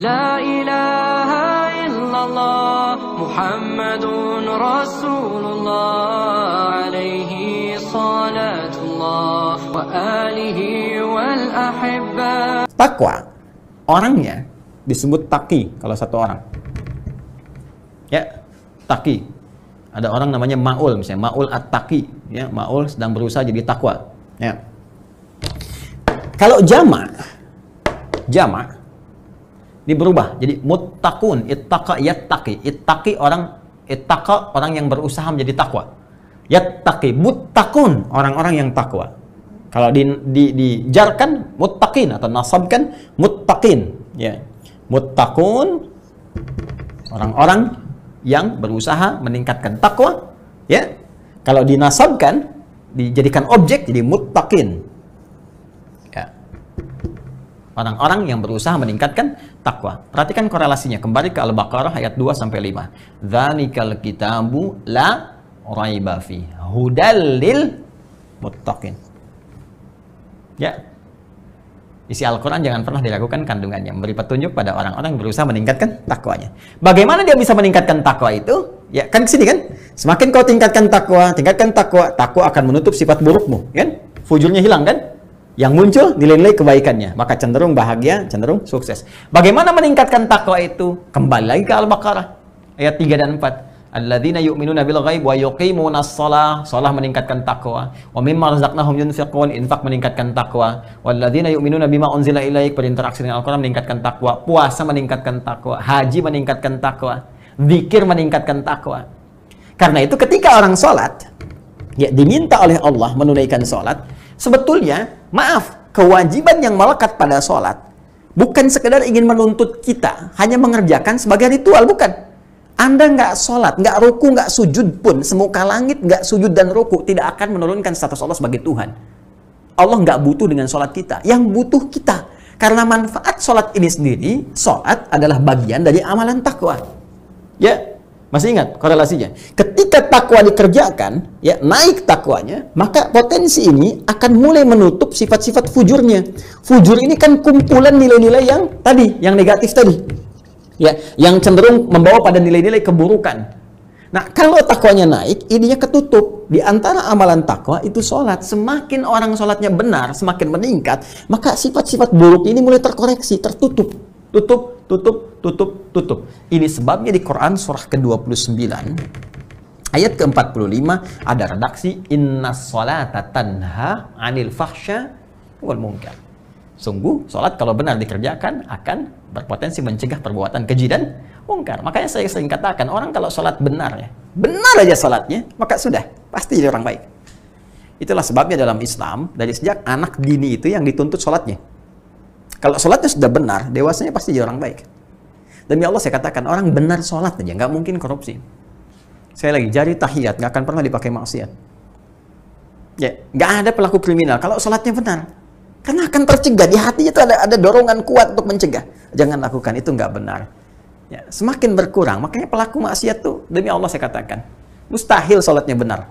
La ilaha illallah Muhammadun Rasulullah alaihi salatullah wa alihi wal ahibba. Takwa, orangnya disebut taqi kalau satu orang. Ya, taqi. Ada orang namanya Ma'ul, misalnya Ma'ul at-taqi, ya, Ma'ul sedang berusaha jadi takwa. Ya. Kalau jamak ini berubah jadi muttaqun, ittaqa yattaqi. Ittaqi ittaqa orang yang berusaha menjadi takwa. Yattaqi muttaqun, orang-orang yang takwa. Kalau dijarkan muttaqin atau nasabkan muttaqin, ya. Muttaqun orang-orang yang berusaha meningkatkan takwa, ya. Kalau dinasabkan, dijadikan objek jadi muttaqin, ya. Orang-orang yang berusaha meningkatkan takwa. Perhatikan korelasinya, kembali ke Al-Baqarah ayat 2 sampai 5. Dzalikal kitabu la raiba fi hudal lil muttaqin. Ya. Isi Al-Quran jangan pernah diragukan kandungannya, memberi petunjuk pada orang-orang yang berusaha meningkatkan takwanya. Bagaimana dia bisa meningkatkan takwa itu? Ya, kan kesini kan? Semakin kau tingkatkan takwa, takwa akan menutup sifat burukmu, kan? Fujurnya hilang, kan? Yang muncul nilai-nilai kebaikannya, maka cenderung bahagia, cenderung sukses. Bagaimana meningkatkan takwa itu? Kembali lagi ke Al-Baqarah ayat 3 dan 4. Alladzina yu'minuna bil ghaib wa yuqimunas shalah, shalah meningkatkan takwa. Wa mimma razaqnahum yunfiqun, infak meningkatkan takwa. Walladzina yu'minuna bima unzila ilaik, berinteraksi dengan Al-Qur'an meningkatkan takwa. Puasa meningkatkan takwa, haji meningkatkan takwa, zikir meningkatkan takwa. Karena itu ketika orang salat, ya, diminta oleh Allah menunaikan salat, sebetulnya maaf, kewajiban yang melekat pada salat bukan sekedar ingin menuntut kita hanya mengerjakan sebagai ritual, bukan. Anda nggak sholat, nggak ruku, nggak sujud pun, semuka langit nggak sujud dan ruku, tidak akan menurunkan status Allah sebagai Tuhan. Allah nggak butuh dengan sholat kita, yang butuh kita. Karena manfaat sholat ini sendiri, sholat adalah bagian dari amalan takwa. Ya, masih ingat korelasinya? Ketika takwa dikerjakan, ya, naik takwanya, maka potensi ini akan mulai menutup sifat-sifat fujurnya. Fujur ini kan kumpulan nilai-nilai yang tadi, yang negatif tadi. Ya, yang cenderung membawa pada nilai-nilai keburukan. Nah, kalau takwanya naik, ininya ketutup. Di antara amalan takwa itu sholat. Semakin orang sholatnya benar, semakin meningkat, maka sifat-sifat buruk ini mulai terkoreksi, tertutup. Tutup. Ini sebabnya di Quran surah ke-29, ayat ke-45, ada redaksi, Innas sholata tanha anil fahsya wal munkar. Sungguh, sholat kalau benar dikerjakan akan berpotensi mencegah perbuatan keji dan mungkar. Makanya saya sering katakan, orang kalau sholat benar, ya, benar aja sholatnya, maka sudah, pasti jadi orang baik. Itulah sebabnya dalam Islam, dari sejak anak dini itu yang dituntut sholatnya. Kalau sholatnya sudah benar, dewasanya pasti jadi orang baik. Demi Allah saya katakan, orang benar sholat aja, nggak mungkin korupsi. Saya lagi, jari tahiyat, nggak akan pernah dipakai maksiat. Ya, nggak ada pelaku kriminal kalau sholatnya benar. Karena akan tercegah, di hatinya itu ada dorongan kuat untuk mencegah. Jangan lakukan, itu nggak benar. Ya, semakin berkurang, makanya pelaku maksiat tuh, demi Allah saya katakan, mustahil sholatnya benar.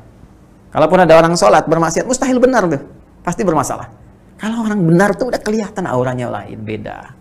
Kalaupun ada orang sholat bermaksiat, mustahil benar tuh, pasti bermasalah. Kalau orang benar tuh udah kelihatan auranya lain, beda.